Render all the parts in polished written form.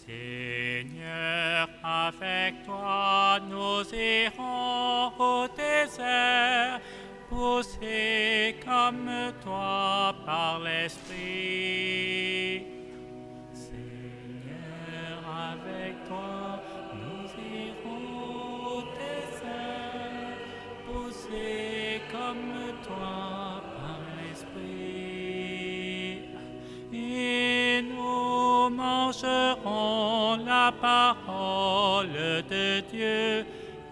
Seigneur, avec toi nous irons au désert, poussés comme toi par l'Esprit. Seigneur, avec toi nous irons au désert, poussés comme toi par l'Esprit. Et nous mangerons la parole de Dieu,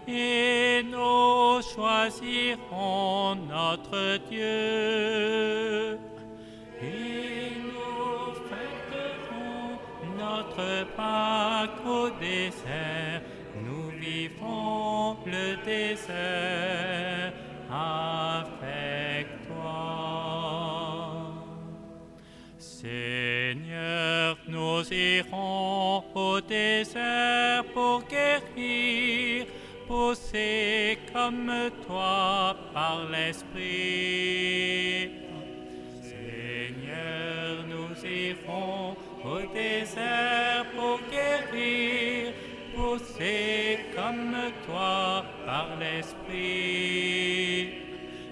et nous choisirons notre Dieu. Et nous fêterons notre Pâques au désert, nous vivons le désert avec toi. Seigneur, nous irons au désert pour guérir, poussés comme toi par l'Esprit. Seigneur, nous irons au désert pour guérir, poussés comme toi par l'Esprit.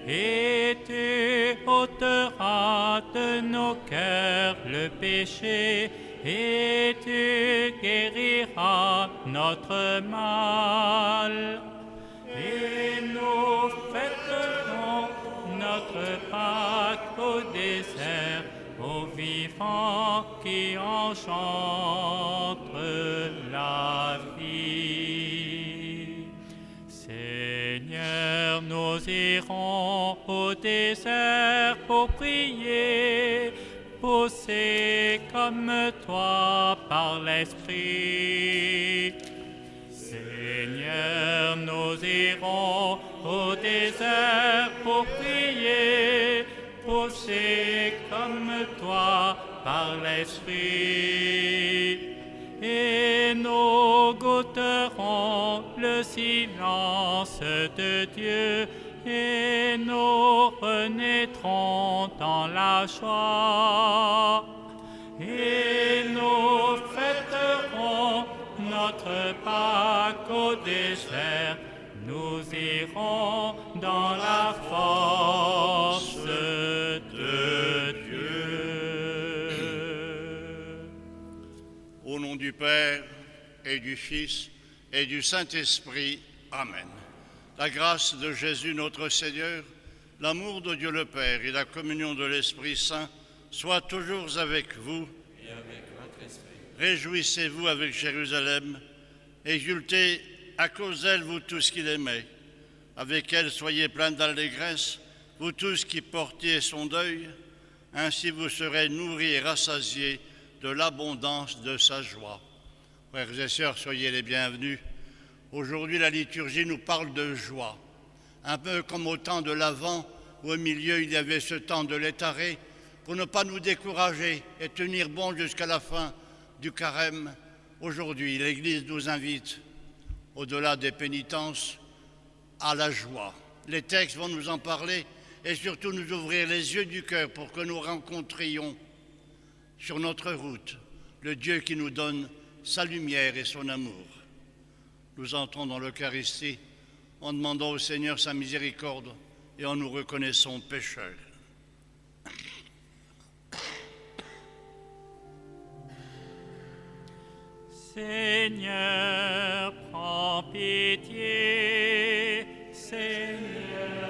Et tu ôteras de nos cœurs le péché, et tu guériras notre mal. Et nous fêterons notre Pâques au désert, aux vivants qui enchantent la vie. Seigneur, nous irons au désert pour prier, poussés comme toi par l'Esprit. Seigneur, nous irons au désert pour prier, poussés comme toi par l'Esprit. Et nous goûterons le silence de Dieu, et nous renaîtrons dans la joie. Et nous fêterons notre Pâques au désert, nous irons dans la force de Dieu. Au nom du Père et du Fils et du Saint-Esprit. Amen. La grâce de Jésus notre Seigneur, l'amour de Dieu le Père et la communion de l'Esprit Saint soient toujours avec vous. Et avec votre esprit. Réjouissez-vous avec Jérusalem, exultez à cause d'elle, vous tous qui l'aimez. Avec elle, soyez pleins d'allégresse, vous tous qui portiez son deuil. Ainsi vous serez nourris et rassasiés de l'abondance de sa joie. Frères et sœurs, soyez les bienvenus. Aujourd'hui, la liturgie nous parle de joie. Un peu comme au temps de l'Avent, où au milieu il y avait ce temps de l'étaré, pour ne pas nous décourager et tenir bon jusqu'à la fin du carême. Aujourd'hui, l'Église nous invite, au-delà des pénitences, à la joie. Les textes vont nous en parler et surtout nous ouvrir les yeux du cœur pour que nous rencontrions sur notre route le Dieu qui nous donne sa lumière et son amour. Nous entrons dans l'Eucharistie en demandant au Seigneur sa miséricorde et en nous reconnaissant pécheurs. Seigneur, prends pitié. Seigneur,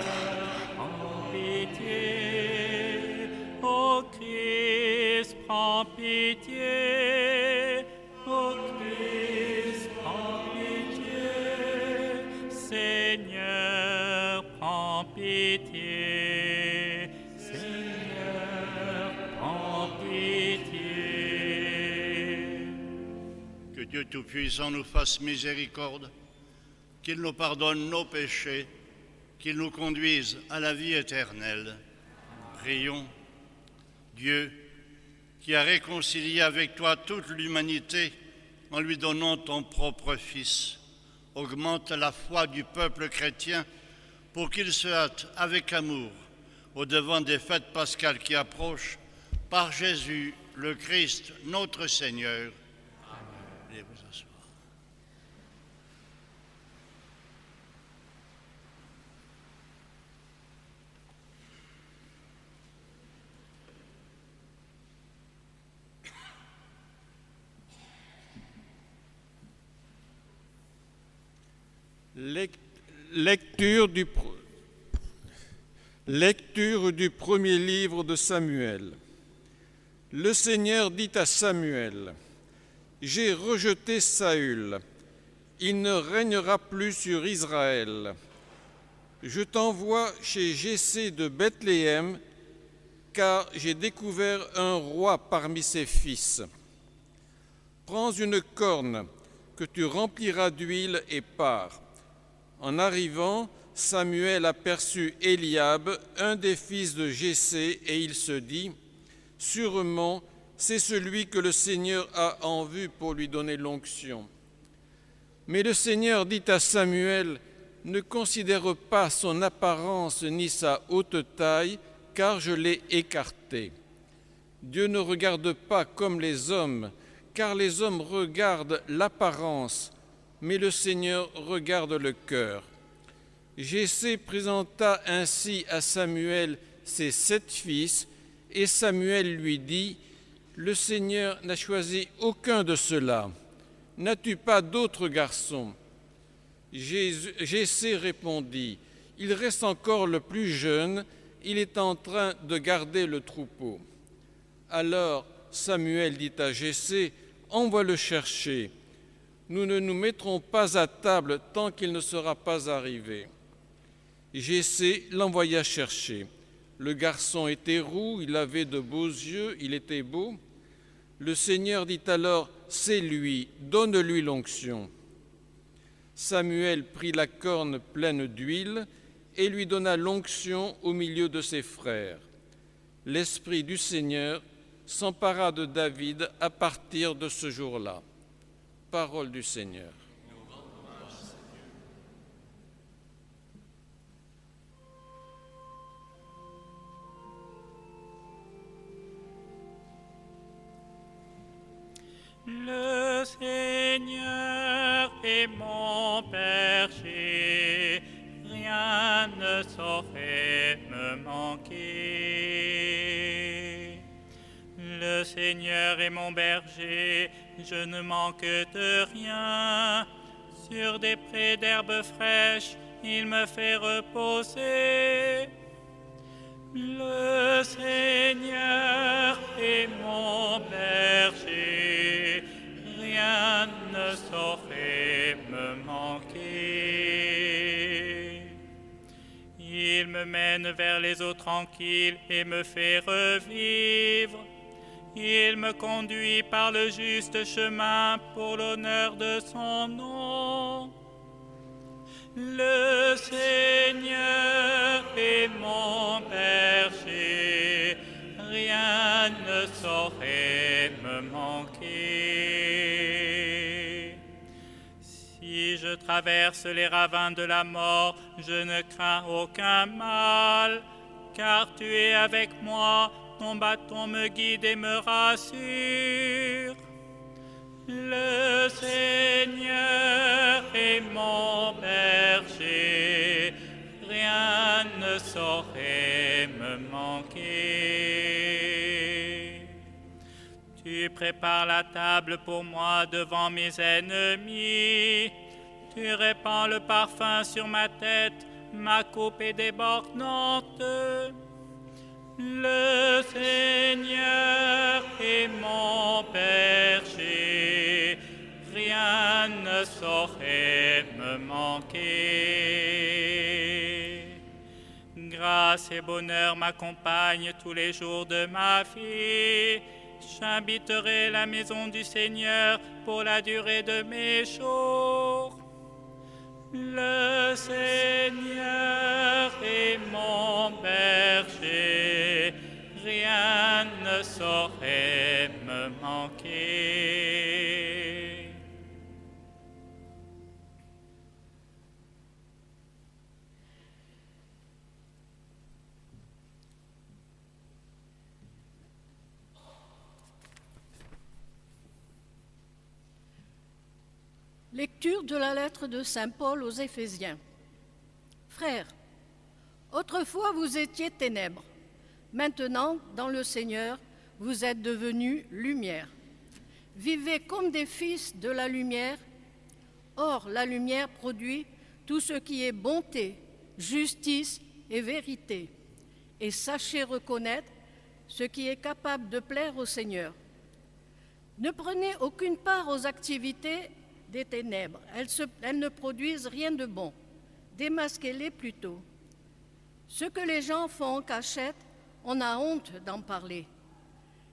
prends pitié. Ô Christ, prends pitié. Ô Christ, prends pitié. Seigneur, prends pitié. Seigneur, prends pitié. Que Dieu Tout-Puissant nous fasse miséricorde, qu'il nous pardonne nos péchés, qu'il nous conduise à la vie éternelle. Prions. Dieu, qui a réconcilié avec toi toute l'humanité en lui donnant ton propre Fils, augmente la foi du peuple chrétien pour qu'il se hâte avec amour au-devant des fêtes pascales qui approchent, par Jésus, le Christ, notre Seigneur. Veuillez vous asseoir. Lecture du premier livre de Samuel. Le Seigneur dit à Samuel: J'ai rejeté Saül, il ne régnera plus sur Israël. Je t'envoie chez Jessé de Bethléem, car j'ai découvert un roi parmi ses fils. Prends une corne que tu rempliras d'huile et pars. En arrivant, Samuel aperçut Éliab, un des fils de Jessé, et il se dit: Sûrement, c'est celui que le Seigneur a en vue pour lui donner l'onction. Mais le Seigneur dit à Samuel: Ne considère pas son apparence ni sa haute taille, car je l'ai écarté. Dieu ne regarde pas comme les hommes, car les hommes regardent l'apparence, mais le Seigneur regarde le cœur. Jessé présenta ainsi à Samuel ses 7 fils, et Samuel lui dit: Le Seigneur n'a choisi aucun de ceux-là. N'as-tu pas d'autres garçons? Jessé répondit: Il reste encore le plus jeune, il est en train de garder le troupeau. Alors Samuel dit à Jessé: Envoie le chercher. Nous ne nous mettrons pas à table tant qu'il ne sera pas arrivé. Jessé l'envoya chercher. Le garçon était roux, il avait de beaux yeux, il était beau. Le Seigneur dit alors: C'est lui, donne-lui l'onction. Samuel prit la corne pleine d'huile et lui donna l'onction au milieu de ses frères. L'Esprit du Seigneur s'empara de David à partir de ce jour-là. Parole du Seigneur. Le Seigneur est mon berger, rien ne saurait me manquer. Le Seigneur est mon berger, je ne manque de rien. Sur des prés d'herbes fraîches, il me fait reposer. Le Seigneur est mon berger, rien ne saurait me manquer. Il me mène vers les eaux tranquilles et me fait revivre. Il me conduit par le juste chemin pour l'honneur de son nom. Le Seigneur est mon berger, rien ne saurait me manquer. Si je traverse les ravins de la mort, je ne crains aucun mal, car tu es avec moi, ton bâton me guide et me rassure. Le Seigneur est mon berger, rien ne saurait me manquer. Tu prépares la table pour moi devant mes ennemis. Tu répands le parfum sur ma tête, ma coupe est débordante. Le Seigneur est mon berger, rien ne saurait me manquer. Grâce et bonheur m'accompagnent tous les jours de ma vie. J'habiterai la maison du Seigneur pour la durée de mes jours. Le Seigneur est mon berger, rien ne saurait me manquer. Lecture de la lettre de saint Paul aux Éphésiens. Frères, autrefois vous étiez ténèbres, maintenant, dans le Seigneur, vous êtes devenus lumière. Vivez comme des fils de la lumière. Or, la lumière produit tout ce qui est bonté, justice et vérité. Et sachez reconnaître ce qui est capable de plaire au Seigneur. Ne prenez aucune part aux activités des ténèbres. Elles ne produisent rien de bon. Démasquez-les plutôt. Ce que les gens font en cachette, on a honte d'en parler.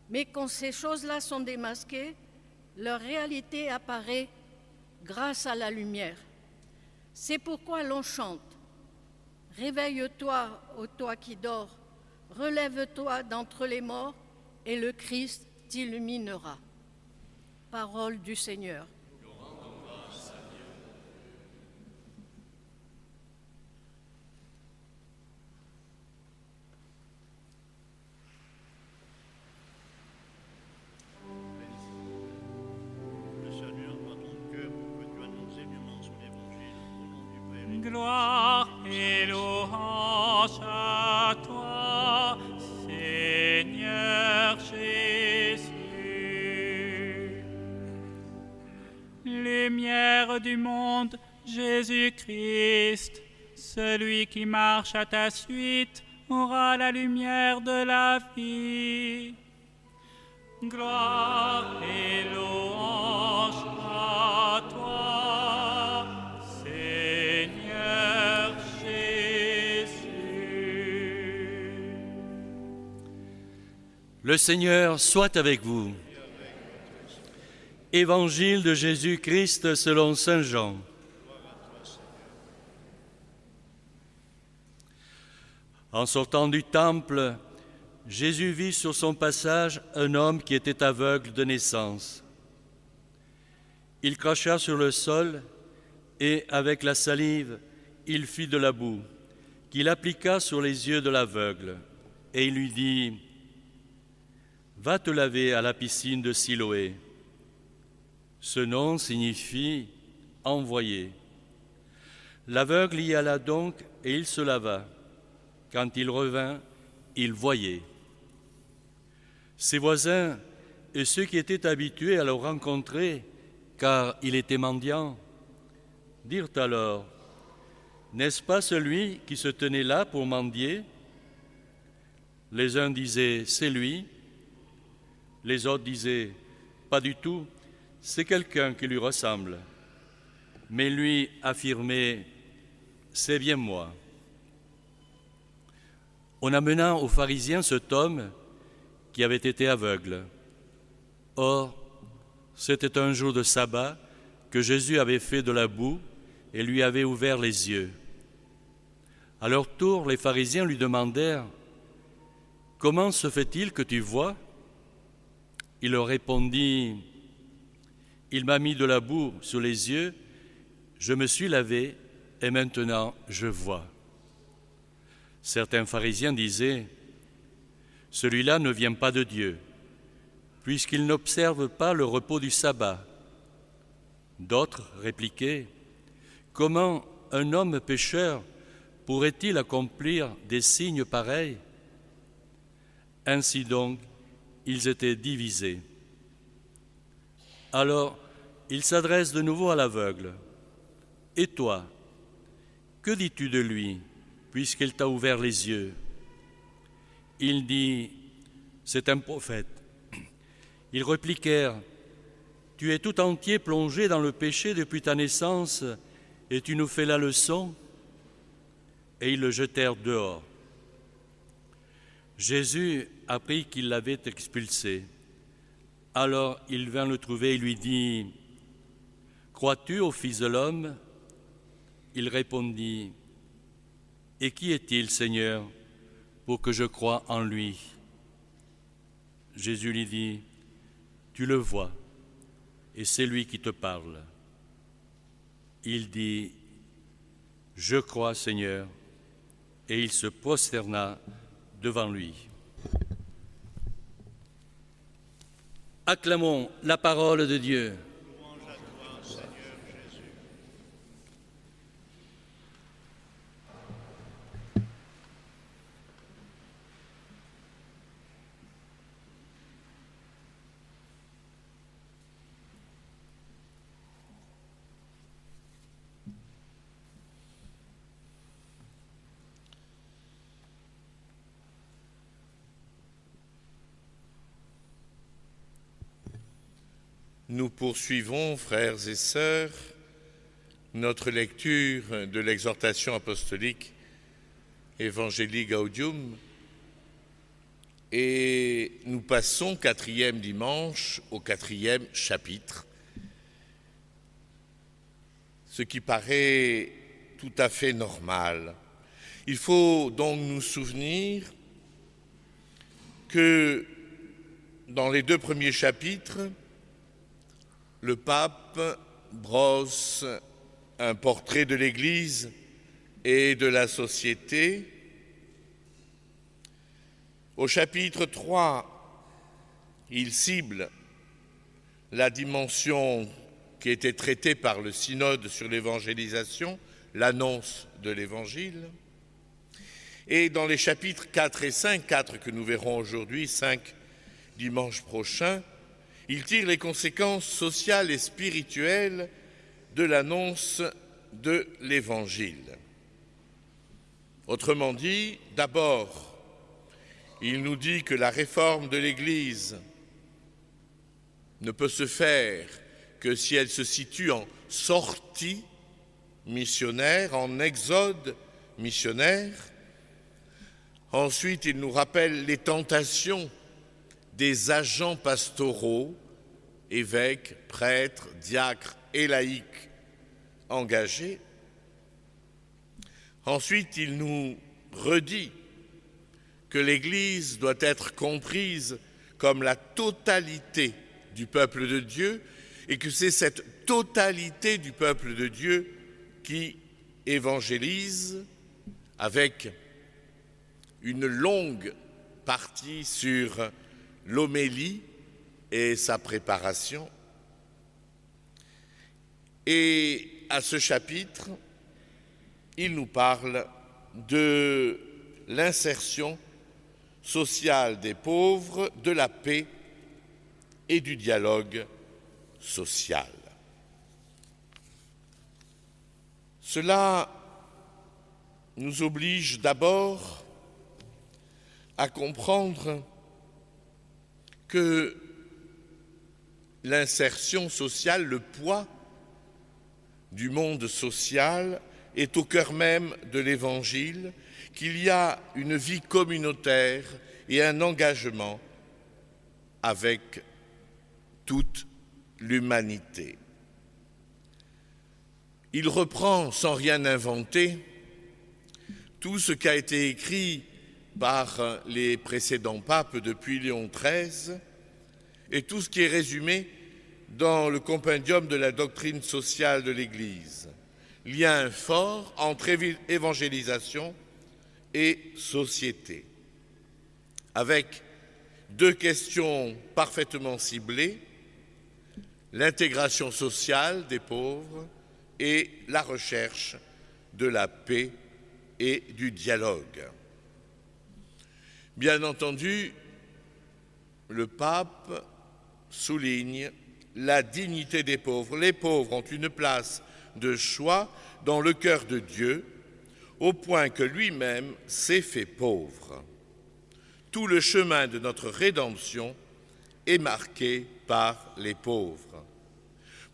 Mais quand ces choses-là sont démasquées, leur réalité apparaît grâce à la lumière. C'est pourquoi l'on chante. Réveille-toi, ô toi qui dors, relève-toi d'entre les morts, et le Christ t'illuminera. Parole du Seigneur. Gloire et louange à toi, Seigneur Jésus. Lumière du monde, Jésus-Christ, celui qui marche à ta suite aura la lumière de la vie. Gloire et louange à toi, Seigneur Jésus. Le Seigneur soit avec vous. Évangile de Jésus-Christ selon saint Jean. En sortant du temple, Jésus vit sur son passage un homme qui était aveugle de naissance. Il cracha sur le sol et, avec la salive, il fit de la boue, qu'il appliqua sur les yeux de l'aveugle. Et il lui dit : « Va te laver à la piscine de Siloé. » Ce nom signifie « envoyé ». L'aveugle y alla donc et il se lava. Quand il revint, il voyait. Ses voisins et ceux qui étaient habitués à le rencontrer, car il était mendiant, dirent alors : « N'est-ce pas celui qui se tenait là pour mendier ?» Les uns disaient : « C'est lui ». Les autres disaient : « Pas du tout, c'est quelqu'un qui lui ressemble. » Mais lui affirmait : « C'est bien moi. » On amena aux pharisiens cet homme qui avait été aveugle. Or, c'était un jour de sabbat que Jésus avait fait de la boue et lui avait ouvert les yeux. À leur tour, les pharisiens lui demandèrent : « Comment se fait-il que tu vois ?» Il leur répondit : « Il m'a mis de la boue sur les yeux, je me suis lavé et maintenant je vois. » Certains pharisiens disaient : « Celui-là ne vient pas de Dieu, puisqu'il n'observe pas le repos du sabbat. » D'autres répliquaient : « Comment un homme pécheur pourrait-il accomplir des signes pareils ?» Ainsi donc, ils étaient divisés. Alors, il s'adresse de nouveau à l'aveugle. « Et toi, que dis-tu de lui, puisqu'il t'a ouvert les yeux ?» Il dit : « C'est un prophète. » Ils répliquèrent : « Tu es tout entier plongé dans le péché depuis ta naissance, et tu nous fais la leçon ?» Et ils le jetèrent dehors. Jésus apprit qu'il l'avait expulsé. Alors il vint le trouver et lui dit : « Crois-tu au Fils de l'homme » Il répondit : « Et qui est-il, Seigneur, pour que je croie en lui ?» Jésus lui dit : « Tu le vois, et c'est lui qui te parle. » Il dit : « Je crois, Seigneur. » Et il se prosterna devant lui. Acclamons la parole de Dieu. Louange à toi, Seigneur Jésus. Nous poursuivons, frères et sœurs, notre lecture de l'exhortation apostolique Evangelii Gaudium et nous passons, 4e dimanche, au 4e chapitre, ce qui paraît tout à fait normal. Il faut donc nous souvenir que dans les 2 premiers chapitres, le pape brosse un portrait de l'Église et de la société. Au chapitre 3, il cible la dimension qui était traitée par le synode sur l'évangélisation, l'annonce de l'Évangile. Et dans les chapitres 4 et 5, 4 que nous verrons aujourd'hui, 5 dimanche prochain, il tire les conséquences sociales et spirituelles de l'annonce de l'Évangile. Autrement dit, d'abord, il nous dit que la réforme de l'Église ne peut se faire que si elle se situe en sortie missionnaire, en exode missionnaire. Ensuite, il nous rappelle les tentations des agents pastoraux, évêques, prêtres, diacres et laïcs engagés. Ensuite, il nous redit que l'Église doit être comprise comme la totalité du peuple de Dieu et que c'est cette totalité du peuple de Dieu qui évangélise avec une longue partie sur l'homélie et sa préparation. Et à ce chapitre, il nous parle de l'insertion sociale des pauvres, de la paix et du dialogue social. Cela nous oblige d'abord à comprendre que l'insertion sociale, le poids du monde social est au cœur même de l'Évangile, qu'il y a une vie communautaire et un engagement avec toute l'humanité. Il reprend sans rien inventer tout ce qui a été écrit par les précédents papes depuis Léon XIII et tout ce qui est résumé dans le compendium de la doctrine sociale de l'Église. Lien fort entre évangélisation et société, avec 2 questions parfaitement ciblées, l'intégration sociale des pauvres et la recherche de la paix et du dialogue. Bien entendu, le pape souligne la dignité des pauvres. Les pauvres ont une place de choix dans le cœur de Dieu, au point que lui-même s'est fait pauvre. Tout le chemin de notre rédemption est marqué par les pauvres.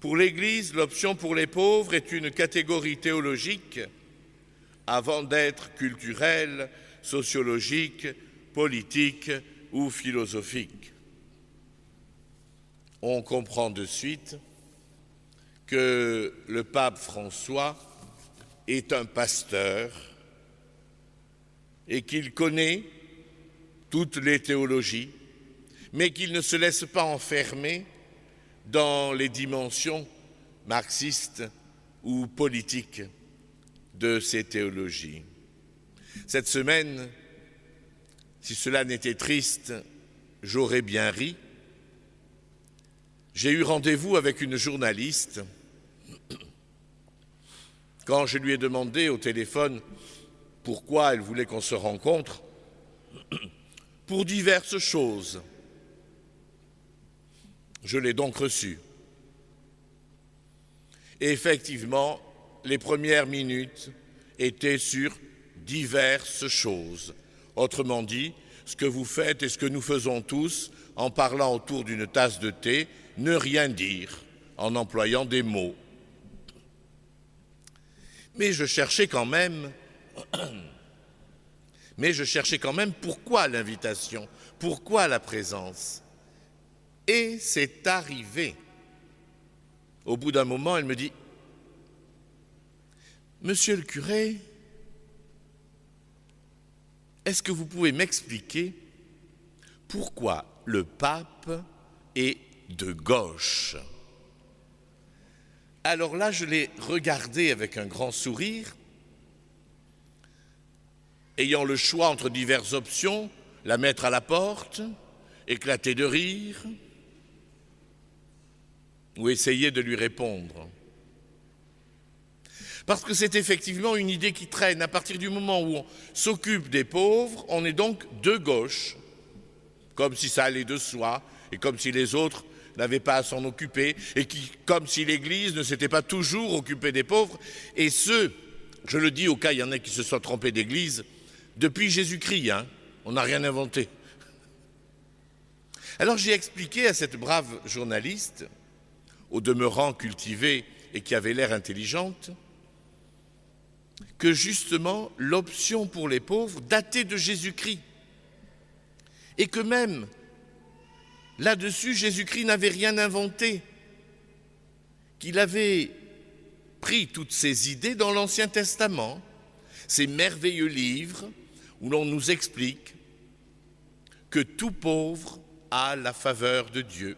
Pour l'Église, l'option pour les pauvres est une catégorie théologique avant d'être culturelle, sociologique, politique ou philosophique. On comprend de suite que le pape François est un pasteur et qu'il connaît toutes les théologies, mais qu'il ne se laisse pas enfermer dans les dimensions marxistes ou politiques de ces théologies. Cette semaine, si cela n'était triste, j'aurais bien ri. J'ai eu rendez-vous avec une journaliste. Quand je lui ai demandé au téléphone pourquoi elle voulait qu'on se rencontre, pour diverses choses. Je l'ai donc reçue. Et effectivement, les premières minutes étaient sur diverses choses. Autrement dit, ce que vous faites et ce que nous faisons tous en parlant autour d'une tasse de thé, ne rien dire en employant des mots. Mais je cherchais quand même pourquoi l'invitation, pourquoi la présence. Et c'est arrivé. Au bout d'un moment, elle me dit « Monsieur le curé, est-ce que vous pouvez m'expliquer pourquoi le pape est de gauche ?» Alors là, je l'ai regardé avec un grand sourire, ayant le choix entre diverses options, la mettre à la porte, éclater de rire, ou essayer de lui répondre. Parce que c'est effectivement une idée qui traîne. À partir du moment où on s'occupe des pauvres, on est donc de gauche, comme si ça allait de soi, et comme si les autres n'avaient pas à s'en occuper, et comme si l'Église ne s'était pas toujours occupée des pauvres. Et je le dis au cas il y en a qui se soient trompés d'église, depuis Jésus-Christ, on n'a rien inventé. Alors j'ai expliqué à cette brave journaliste, au demeurant cultivée et qui avait l'air intelligente, que justement l'option pour les pauvres datait de Jésus-Christ. Et que même là-dessus, Jésus-Christ n'avait rien inventé, qu'il avait pris toutes ces idées dans l'Ancien Testament, ces merveilleux livres où l'on nous explique que tout pauvre a la faveur de Dieu.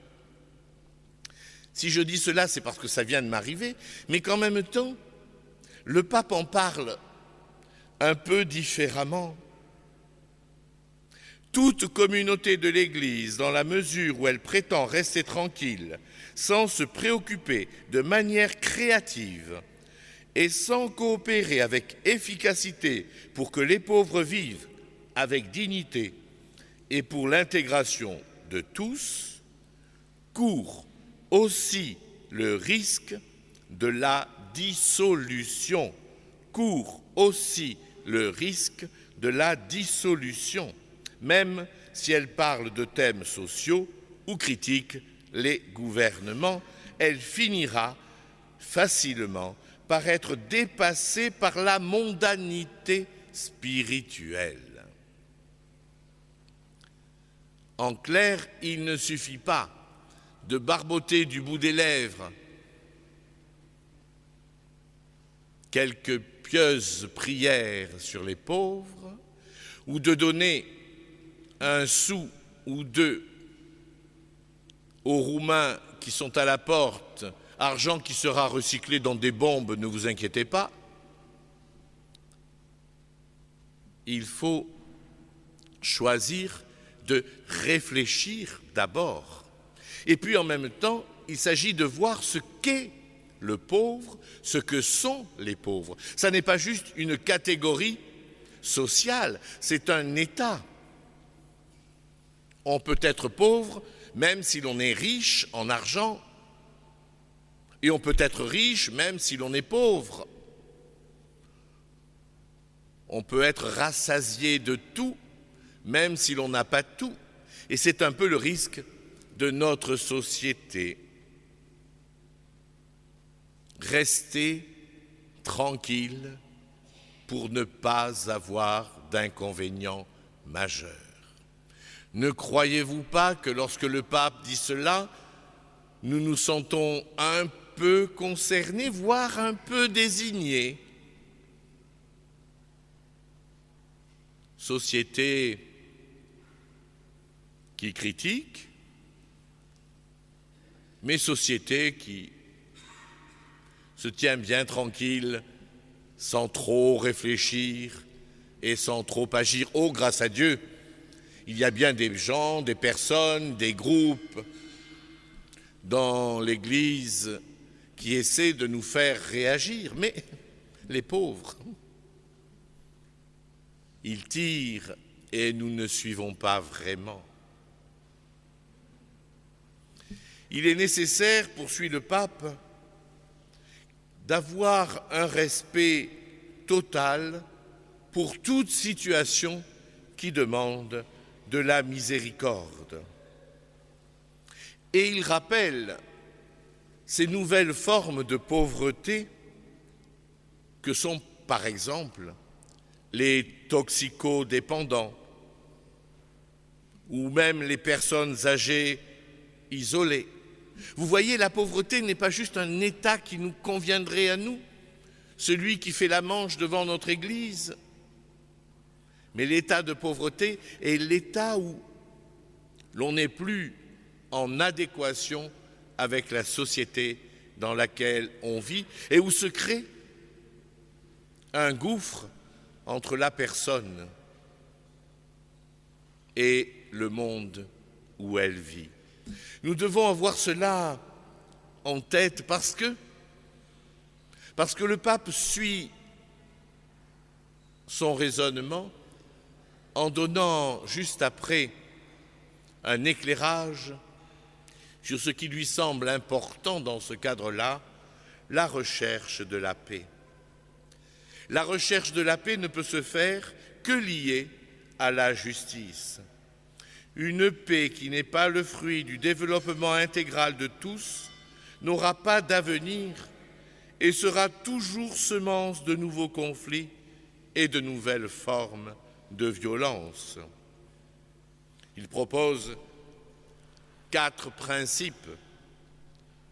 Si je dis cela, c'est parce que ça vient de m'arriver, mais qu'en même temps, le pape en parle un peu différemment. Toute communauté de l'Église, dans la mesure où elle prétend rester tranquille, sans se préoccuper de manière créative et sans coopérer avec efficacité pour que les pauvres vivent avec dignité et pour l'intégration de tous, court aussi le risque de la dissolution. Court aussi le risque de la dissolution, même si elle parle de thèmes sociaux ou critique les gouvernements, elle finira facilement par être dépassée par la mondanité spirituelle. En clair, il ne suffit pas de barboter du bout des lèvres quelques pieuses prières sur les pauvres ou de donner un sou ou deux aux Roumains qui sont à la porte, argent qui sera recyclé dans des bombes, ne vous inquiétez pas. Il faut choisir de réfléchir d'abord. Et puis en même temps, il s'agit de voir ce qu'est le pauvre, ce que sont les pauvres. Ça n'est pas juste une catégorie sociale, c'est un état. On peut être pauvre même si l'on est riche en argent, et on peut être riche même si l'on est pauvre. On peut être rassasié de tout, même si l'on n'a pas tout. Et c'est un peu le risque de notre société. Rester tranquille pour ne pas avoir d'inconvénients majeurs. Ne croyez-vous pas que lorsque le pape dit cela, nous nous sentons un peu concernés, voire un peu désignés? Société qui critique, mais société qui se tient bien tranquille, sans trop réfléchir et sans trop agir. Oh, grâce à Dieu, il y a bien des gens, des personnes, des groupes dans l'Église qui essaient de nous faire réagir, mais les pauvres, ils tirent et nous ne suivons pas vraiment. Il est nécessaire, poursuit le pape, d'avoir un respect total pour toute situation qui demande de la miséricorde. Et il rappelle ces nouvelles formes de pauvreté que sont, par exemple, les toxicodépendants ou même les personnes âgées isolées. Vous voyez, la pauvreté n'est pas juste un état qui nous conviendrait à nous, celui qui fait la manche devant notre église, mais l'état de pauvreté est l'état où l'on n'est plus en adéquation avec la société dans laquelle on vit et où se crée un gouffre entre la personne et le monde où elle vit. Nous devons avoir cela en tête parce que le pape suit son raisonnement en donnant juste après un éclairage sur ce qui lui semble important dans ce cadre-là, la recherche de la paix. La recherche de la paix ne peut se faire que liée à la justice. Une paix qui n'est pas le fruit du développement intégral de tous n'aura pas d'avenir et sera toujours semence de nouveaux conflits et de nouvelles formes de violence. Il propose 4 principes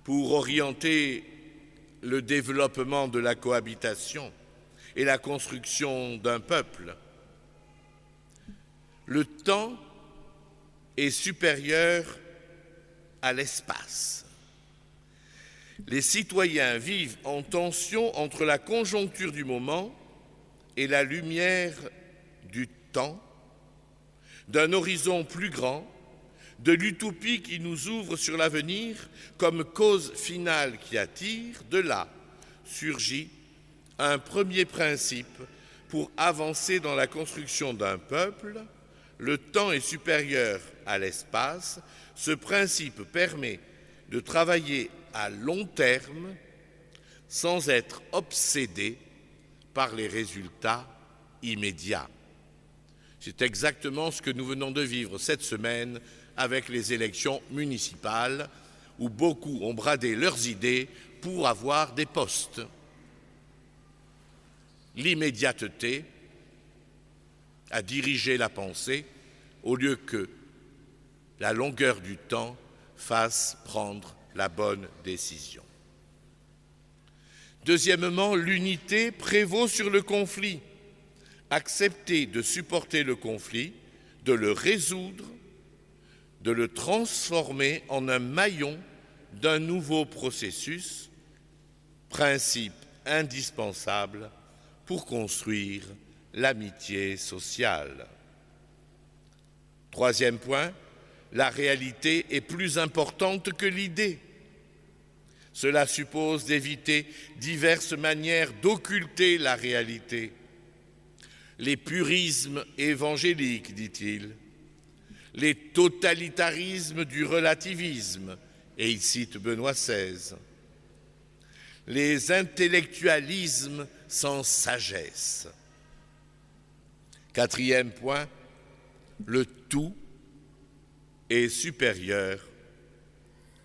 pour orienter le développement de la cohabitation et la construction d'un peuple. Le temps est supérieur à l'espace. Les citoyens vivent en tension entre la conjoncture du moment et la lumière du temps, d'un horizon plus grand, de l'utopie qui nous ouvre sur l'avenir comme cause finale qui attire. De là surgit un premier principe pour avancer dans la construction d'un peuple. Le temps est supérieur à l'espace. Ce principe permet de travailler à long terme sans être obsédé par les résultats immédiats. C'est exactement ce que nous venons de vivre cette semaine avec les élections municipales, où beaucoup ont bradé leurs idées pour avoir des postes. L'immédiateté a dirigé la pensée au lieu que la longueur du temps fasse prendre la bonne décision. Deuxièmement, l'unité prévaut sur le conflit. Accepter de supporter le conflit, de le résoudre, de le transformer en un maillon d'un nouveau processus, principe indispensable pour construire l'amitié sociale. Troisième point, la réalité est plus importante que l'idée. Cela suppose d'éviter diverses manières d'occulter la réalité. Les purismes évangéliques, dit-il, les totalitarismes du relativisme, et il cite Benoît XVI, les intellectualismes sans sagesse. Quatrième point, le tout est supérieur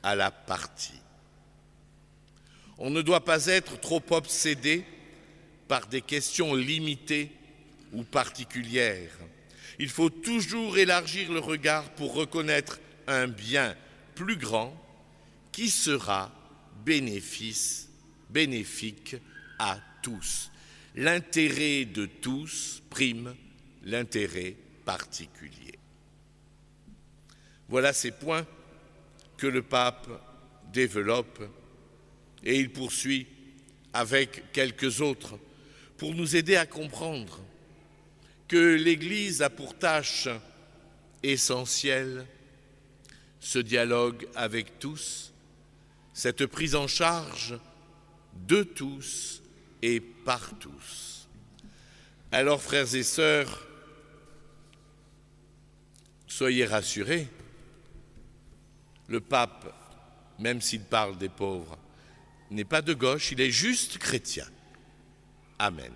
à la partie. On ne doit pas être trop obsédé par des questions limitées ou particulières. Il faut toujours élargir le regard pour reconnaître un bien plus grand qui sera bénéfique à tous. L'intérêt de tous prime l'intérêt particulier. Voilà ces points que le pape développe et il poursuit avec quelques autres pour nous aider à comprendre que l'Église a pour tâche essentielle ce dialogue avec tous, cette prise en charge de tous et par tous. Alors, frères et sœurs, soyez rassurés, le pape, même s'il parle des pauvres, n'est pas de gauche, il est juste chrétien. Amen.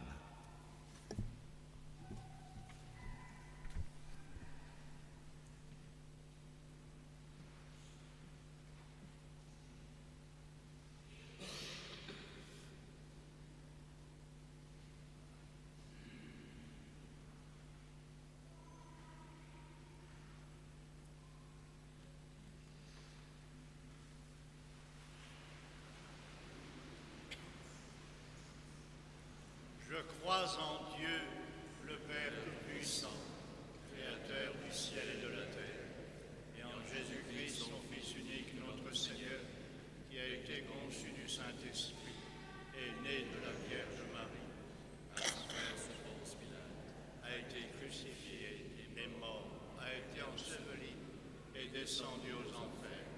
descendu aux enfers.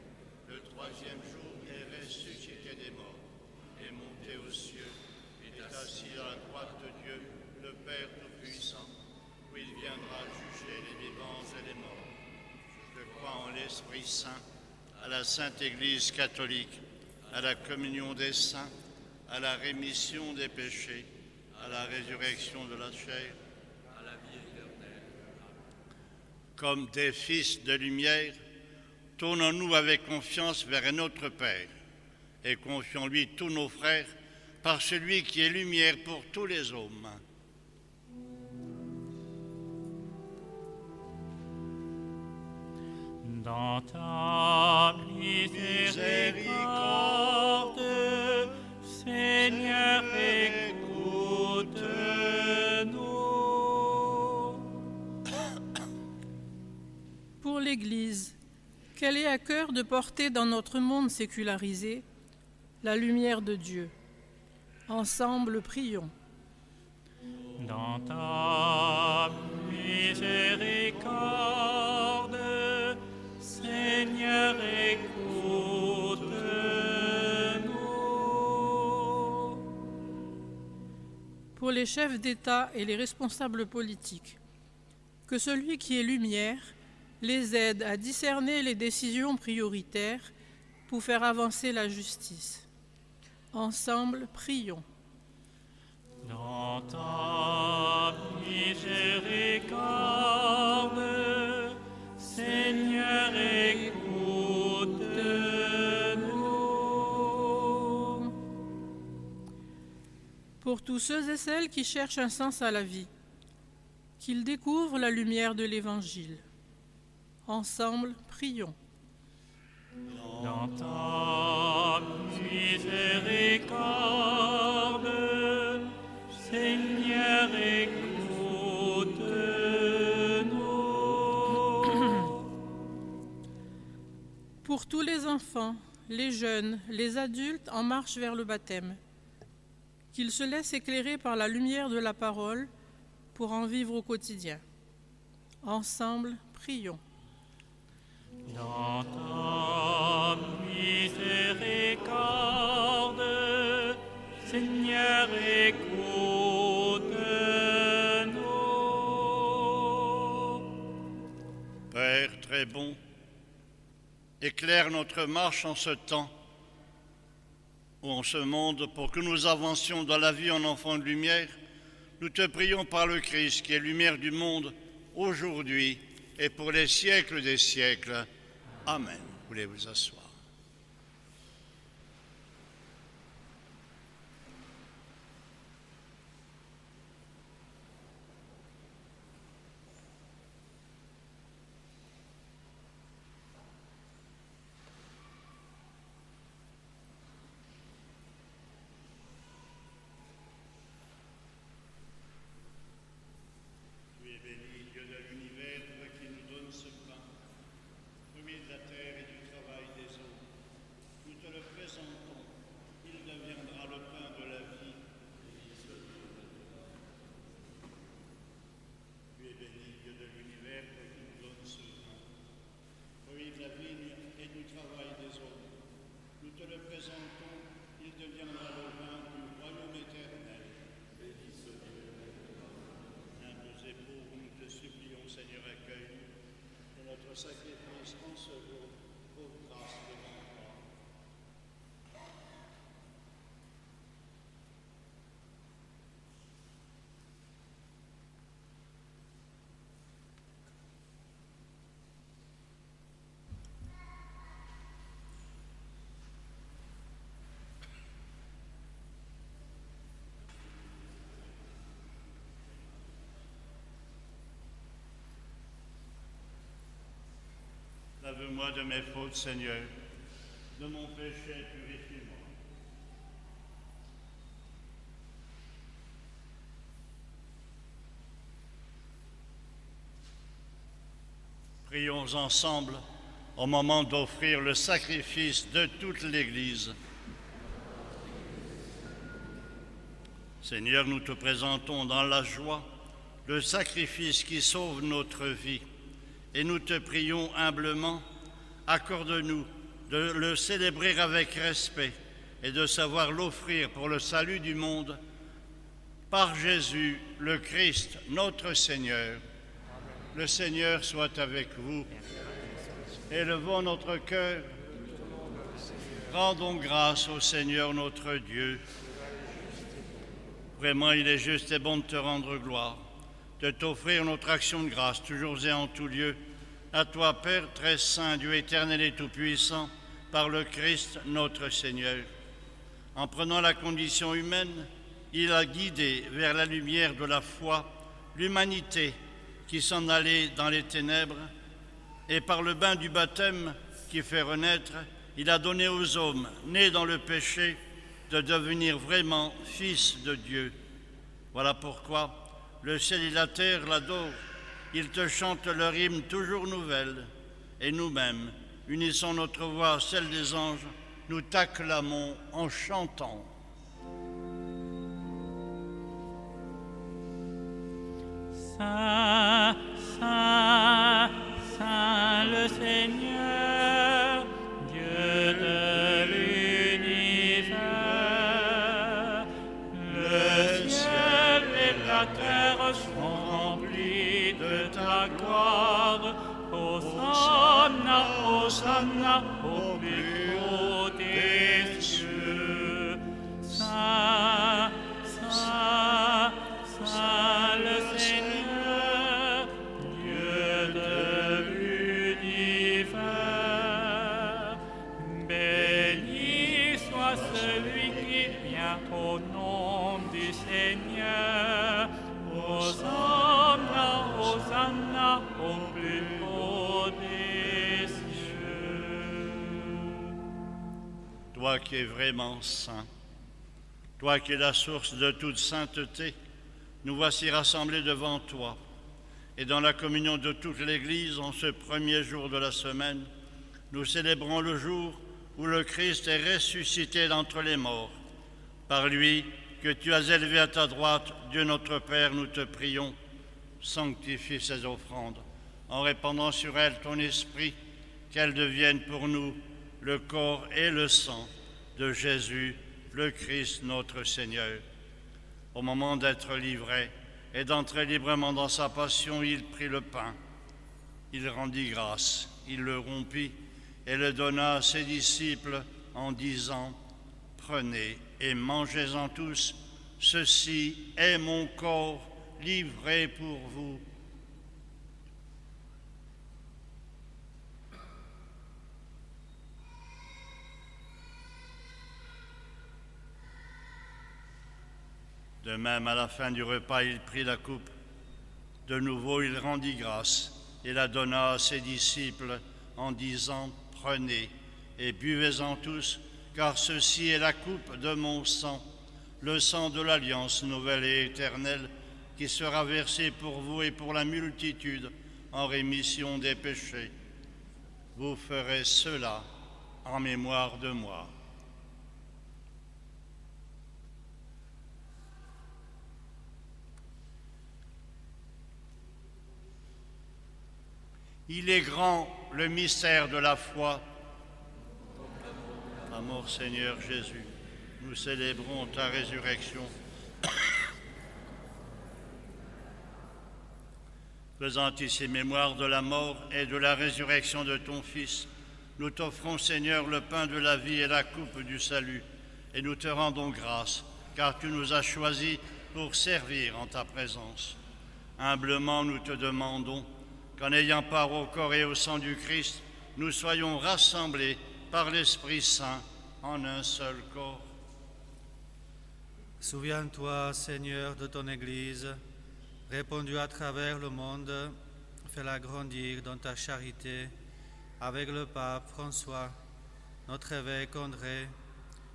Le troisième jour, il est ressuscité des morts, est monté aux cieux, est assis à la droite de Dieu, le Père Tout-Puissant, où il viendra juger les vivants et les morts. Je crois en l'Esprit Saint, à la Sainte Église catholique, à la communion des saints, à la rémission des péchés, à la résurrection de la chair, à la vie éternelle. Comme des fils de lumière, tournons-nous avec confiance vers notre Père et confions-lui tous nos frères par celui qui est lumière pour tous les hommes. Dans ta miséricorde, Seigneur, écoute-nous. Pour l'Église, qu'elle ait à cœur de porter dans notre monde sécularisé la lumière de Dieu. Ensemble, prions. Dans ta miséricorde, Seigneur, écoute-nous. Pour les chefs d'État et les responsables politiques, que celui qui est lumière les aide à discerner les décisions prioritaires pour faire avancer la justice. Ensemble, prions. Dans ta miséricorde, Seigneur, écoute-nous. Pour tous ceux et celles qui cherchent un sens à la vie, qu'ils découvrent la lumière de l'Évangile. Ensemble, prions. Dans ta miséricorde, Seigneur, écoute-nous. Pour tous les enfants, les jeunes, les adultes en marche vers le baptême, qu'ils se laissent éclairer par la lumière de la parole pour en vivre au quotidien. Ensemble, prions. Dans ta miséricorde, Seigneur, écoute-nous. Père très bon, éclaire notre marche en ce temps ou en ce monde pour que nous avancions dans la vie en enfants de lumière. Nous te prions par le Christ qui est lumière du monde aujourd'hui et pour les siècles des siècles. Amen. Vous voulez vous asseoir. Tu es béni, Dieu de l'univers, toi qui nous donnes ce pain, fruit de la terre et du travail des hommes. Nous te le présentons, il deviendra le pain de la vie. Tu es béni, Dieu de l'univers, toi qui nous donnes ce pain, fruit de la vigne et du travail des hommes. Nous te le présentons, il deviendra le vin du royaume éternel. Humbles et pauvres, nous te supplions, Seigneur, accueille de notre sacrifice en ce jour, pour grâce devant toi. Lave-moi de mes fautes, Seigneur, de mon péché, purifie-moi. Prions ensemble au moment d'offrir le sacrifice de toute l'Église. Seigneur, nous te présentons dans la joie le sacrifice qui sauve notre vie et nous te prions humblement accorde-nous de le célébrer avec respect et de savoir l'offrir pour le salut du monde par Jésus, le Christ, notre Seigneur. Le Seigneur soit avec vous. Élevons notre cœur. Rendons grâce au Seigneur notre Dieu. Vraiment, il est juste et bon de te rendre gloire, de t'offrir notre action de grâce, toujours et en tout lieu. À toi, Père très saint, Dieu éternel et tout-puissant, par le Christ notre Seigneur. En prenant la condition humaine, il a guidé vers la lumière de la foi l'humanité qui s'en allait dans les ténèbres, et par le bain du baptême qui fait renaître, il a donné aux hommes nés dans le péché de devenir vraiment fils de Dieu. Voilà pourquoi le ciel et la terre l'adorent. Ils te chantent leur hymne toujours nouvelle, et nous-mêmes, unissons notre voix à celle des anges, nous t'acclamons en chantant. Saint, Saint, Saint le Seigneur, Dieu de l'univers. Le ciel et la terre sont remplis de ta gloire. Hosanna, Hosanna, au plus haut des cieux. Saint, Saint, Saint le Seigneur, Dieu de l'univers. Béni soit celui qui vient au nom du Seigneur. Hosanna, Hosanna, au plus haut des cieux. Toi qui es vraiment saint, toi qui es la source de toute sainteté, nous voici rassemblés devant toi. Et dans la communion de toute l'Église, en ce premier jour de la semaine, nous célébrons le jour où le Christ est ressuscité d'entre les morts. Par lui, que tu as élevé à ta droite, Dieu notre Père, nous te prions, sanctifie ces offrandes, en répandant sur elles ton esprit, qu'elles deviennent pour nous le corps et le sang de Jésus, le Christ notre Seigneur. Au moment d'être livré et d'entrer librement dans sa passion, il prit le pain, il rendit grâce, il le rompit et le donna à ses disciples en disant « Prenez et mangez-en tous, ceci est mon corps livré pour vous. » De même, à la fin du repas, il prit la coupe. De nouveau, il rendit grâce et la donna à ses disciples en disant « Prenez et buvez-en tous, car ceci est la coupe de mon sang, le sang de l'alliance nouvelle et éternelle, qui sera versé pour vous et pour la multitude en rémission des péchés. Vous ferez cela en mémoire de moi. » Il est grand le mystère de la foi. À mort, Seigneur Jésus, nous célébrons ta résurrection. Faisant ici mémoire de la mort et de la résurrection de ton Fils, nous t'offrons, Seigneur, le pain de la vie et la coupe du salut, et nous te rendons grâce, car tu nous as choisis pour servir en ta présence. Humblement, nous te demandons qu'en ayant part au corps et au sang du Christ, nous soyons rassemblés par l'Esprit Saint en un seul corps. Souviens-toi, Seigneur, de ton Église, répandue à travers le monde, fais-la grandir dans ta charité, avec le pape François, notre évêque André,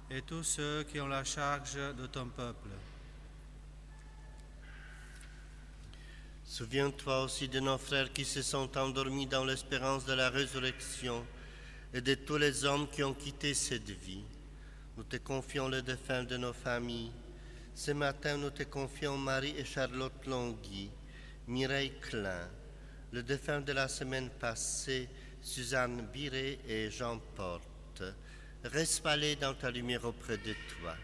et tous ceux qui ont la charge de ton peuple. Souviens-toi aussi de nos frères qui se sont endormis dans l'espérance de la résurrection et de tous les hommes qui ont quitté cette vie. Nous te confions les défunts de nos familles. Ce matin, nous te confions Marie et Charlotte Longhi, Mireille Klein, le défunt de la semaine passée, Suzanne Biré et Jean Porte. Reste palais dans ta lumière auprès de toi.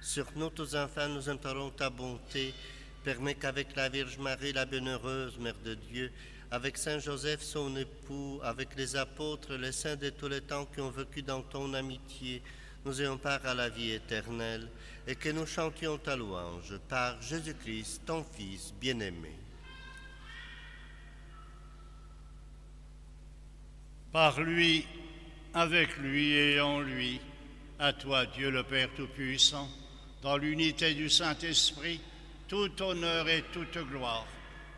Sur nous, tous enfants, nous implorons ta bonté. Permets qu'avec la Vierge Marie, la bienheureuse Mère de Dieu, avec Saint Joseph, son époux, avec les apôtres, les saints de tous les temps qui ont vécu dans ton amitié, nous ayons part à la vie éternelle, et que nous chantions ta louange par Jésus-Christ, ton Fils bien-aimé. Par lui, avec lui et en lui, à toi, Dieu le Père Tout-Puissant, dans l'unité du Saint-Esprit, tout honneur et toute gloire,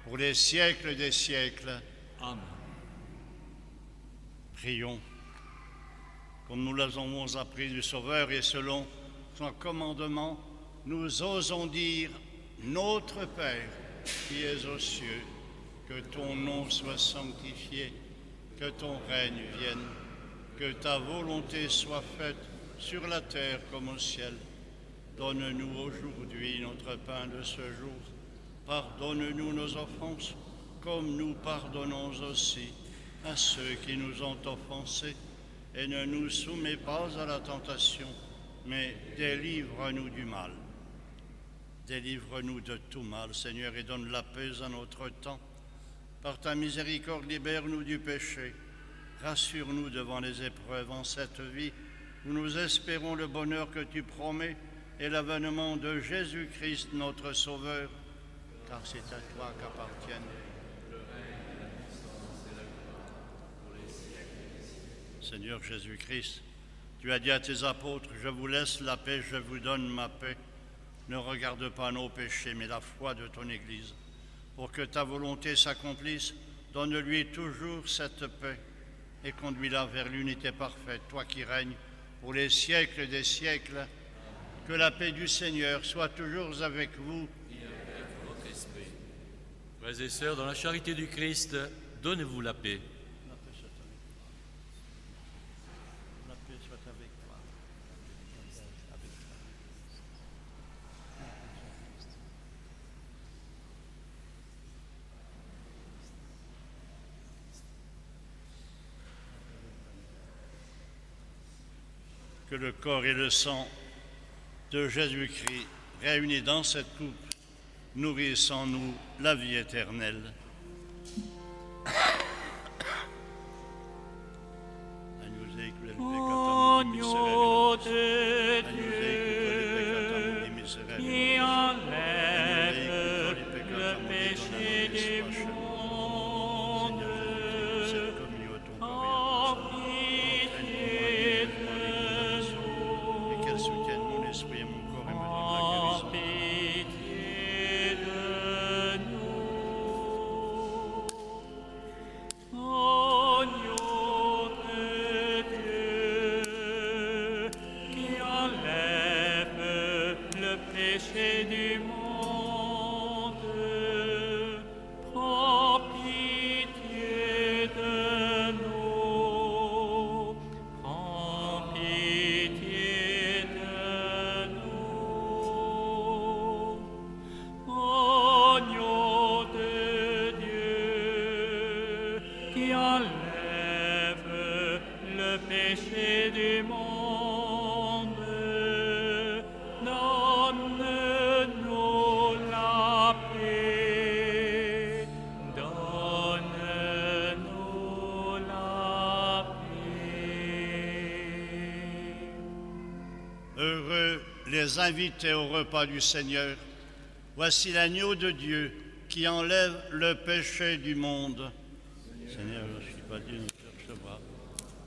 pour les siècles des siècles. Amen. Prions. Comme nous l'avons appris du Sauveur et selon son commandement, nous osons dire « Notre Père qui es aux cieux, que ton nom soit sanctifié, que ton règne vienne, que ta volonté soit faite sur la terre comme au ciel. Donne-nous aujourd'hui notre pain de ce jour. Pardonne-nous nos offenses, comme nous pardonnons aussi à ceux qui nous ont offensés. Et ne nous soumets pas à la tentation, mais délivre-nous du mal. Délivre-nous de tout mal, Seigneur, et donne la paix à notre temps. Par ta miséricorde, libère-nous du péché. Rassure-nous devant les épreuves en cette vie, où nous espérons le bonheur que tu promets et l'avènement de Jésus-Christ, notre Sauveur, car c'est à toi qu'appartiennent le règne, la puissance et la gloire pour les siècles. Seigneur Jésus-Christ, tu as dit à tes apôtres, je vous laisse la paix, je vous donne ma paix. Ne regarde pas nos péchés, mais la foi de ton Église. Pour que ta volonté s'accomplisse, donne-lui toujours cette paix et conduis-la vers l'unité parfaite, toi qui règnes pour les siècles des siècles. Que la paix du Seigneur soit toujours avec vous. Et avec votre esprit. Frères et sœurs, dans la charité du Christ, donnez-vous la paix. La paix soit avec toi. La paix soit avec toi. Avec toi. Que le corps et le sang de Jésus-Christ, réunis dans cette coupe, nourrissent en nous la vie éternelle. Agneau de Dieu, qui enlève le péché du monde, en pitié de nous. Et qu'elle soutienne mon esprit et mon corps et me donne la guérison. En pitié de nous. Agneau de Dieu, qui enlève le péché du monde, prends pitié de nous. Prends pitié de nous. Agneau de Dieu, qui enlève le péché du monde, donne-nous la paix. Donne-nous la paix. Heureux les invités au repas du Seigneur. Voici l'agneau de Dieu qui enlève le péché du monde. Seigneur, je ne suis pas digne de te recevoir,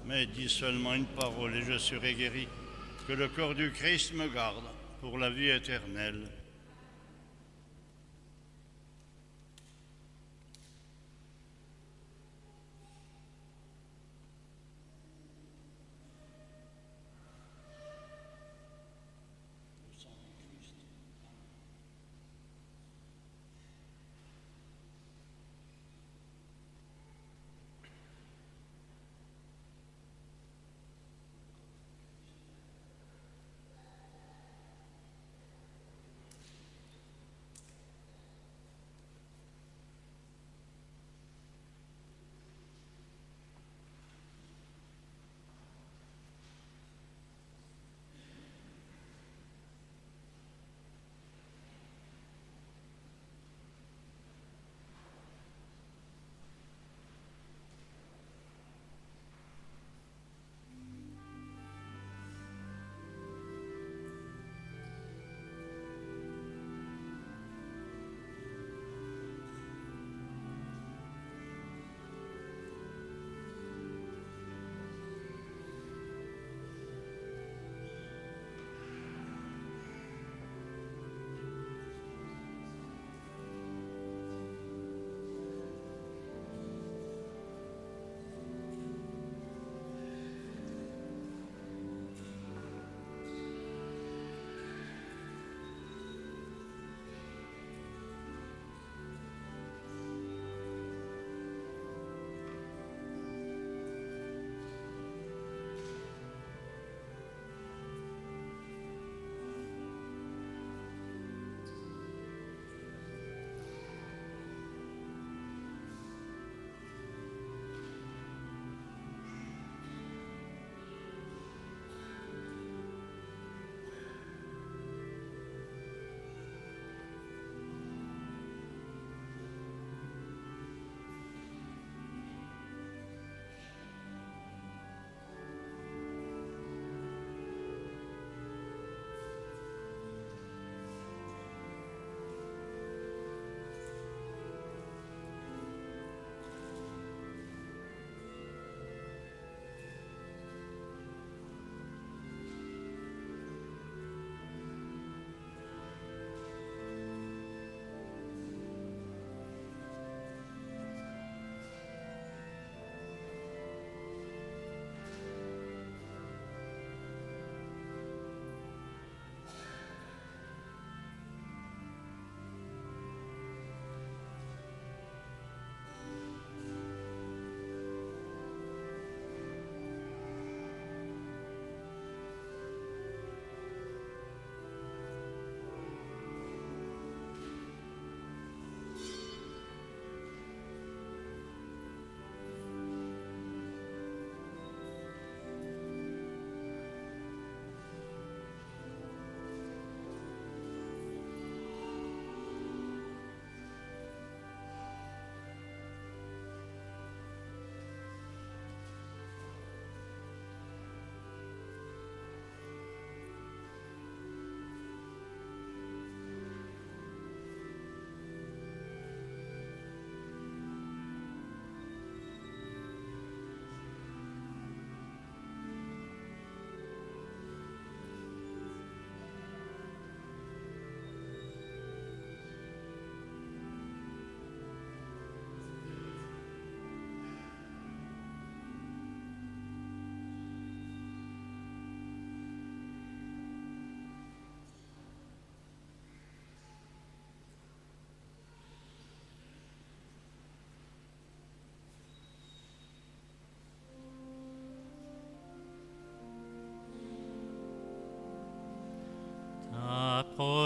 mais dis seulement une parole et je serai guéri. Que le corps du Christ me garde pour la vie éternelle.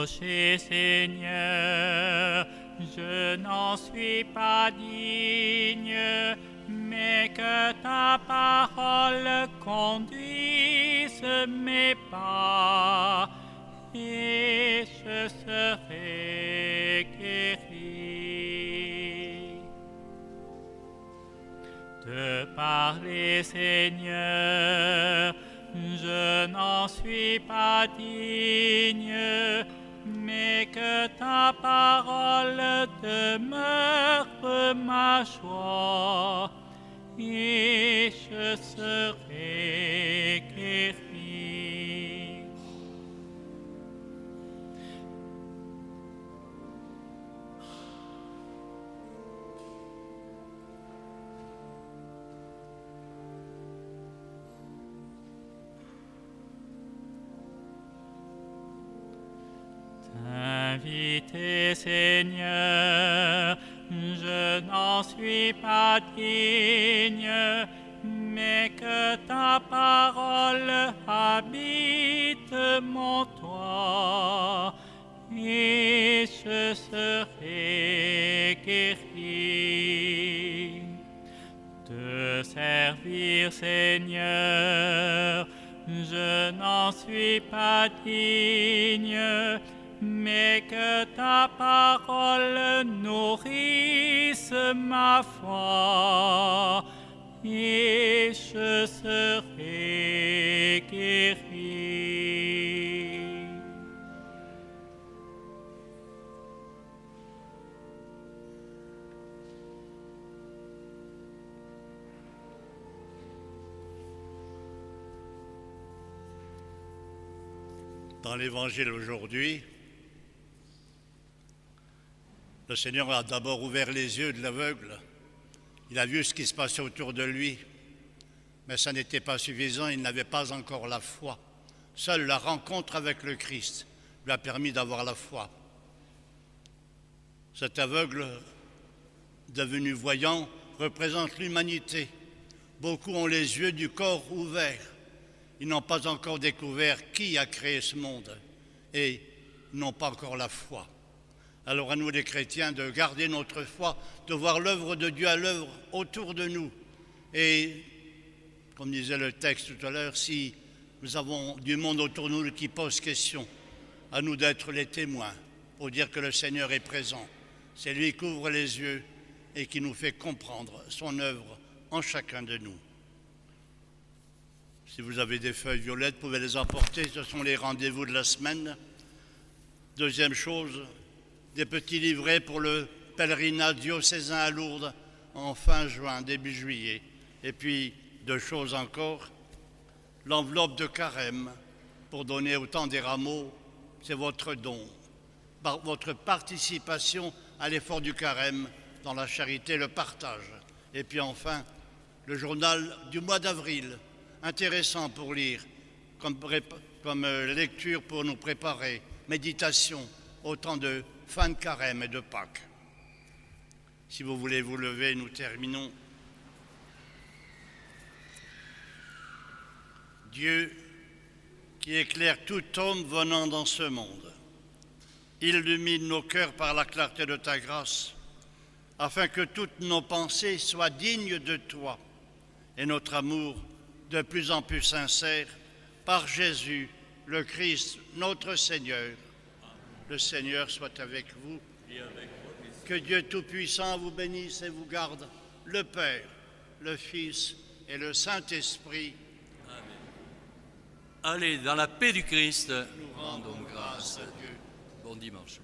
approchez, Seigneur, je n'en suis pas digne, mais que ta parole conduise mes pas, et je serai guéri. De parler, Seigneur, je n'en suis pas digne, mais que ta parole demeure ma joie, et je serai guéri. T'inviter, Seigneur, je n'en suis pas digne, mais que ta parole habite mon toit, et je serai guéri. Te servir, Seigneur, je n'en suis pas digne, mais que ta parole nourrisse ma foi, et je serai guéri. Dans l'Évangile aujourd'hui, le Seigneur a d'abord ouvert les yeux de l'aveugle. Il a vu ce qui se passait autour de lui, mais ça n'était pas suffisant, il n'avait pas encore la foi. Seule la rencontre avec le Christ lui a permis d'avoir la foi. Cet aveugle, devenu voyant, représente l'humanité. Beaucoup ont les yeux du corps ouverts. Ils n'ont pas encore découvert qui a créé ce monde et n'ont pas encore la foi. Alors à nous les chrétiens de garder notre foi, de voir l'œuvre de Dieu à l'œuvre autour de nous. Et comme disait le texte tout à l'heure, si nous avons du monde autour de nous qui pose question, à nous d'être les témoins pour dire que le Seigneur est présent. C'est lui qui ouvre les yeux et qui nous fait comprendre son œuvre en chacun de nous. Si vous avez des feuilles violettes, vous pouvez les emporter, ce sont les rendez-vous de la semaine. Deuxième chose, des petits livrets pour le pèlerinage diocésain à Lourdes en fin juin, début juillet. Et puis, deux choses encore, l'enveloppe de carême pour donner au temps des rameaux, c'est votre don, votre participation à l'effort du carême dans la charité, le partage. Et puis enfin, le journal du mois d'avril, intéressant pour lire, comme lecture pour nous préparer, méditation au temps de fin de carême et de Pâques. Si vous voulez vous lever, nous terminons. Dieu qui éclaire tout homme venant dans ce monde, illumine nos cœurs par la clarté de ta grâce, afin que toutes nos pensées soient dignes de toi et notre amour de plus en plus sincère, par Jésus, le Christ, notre Seigneur. Le Seigneur soit avec vous. Que Dieu Tout-Puissant vous bénisse et vous garde, le Père, le Fils et le Saint-Esprit. Amen. Allez, dans la paix du Christ, Nous rendons grâce à Dieu. Bon dimanche.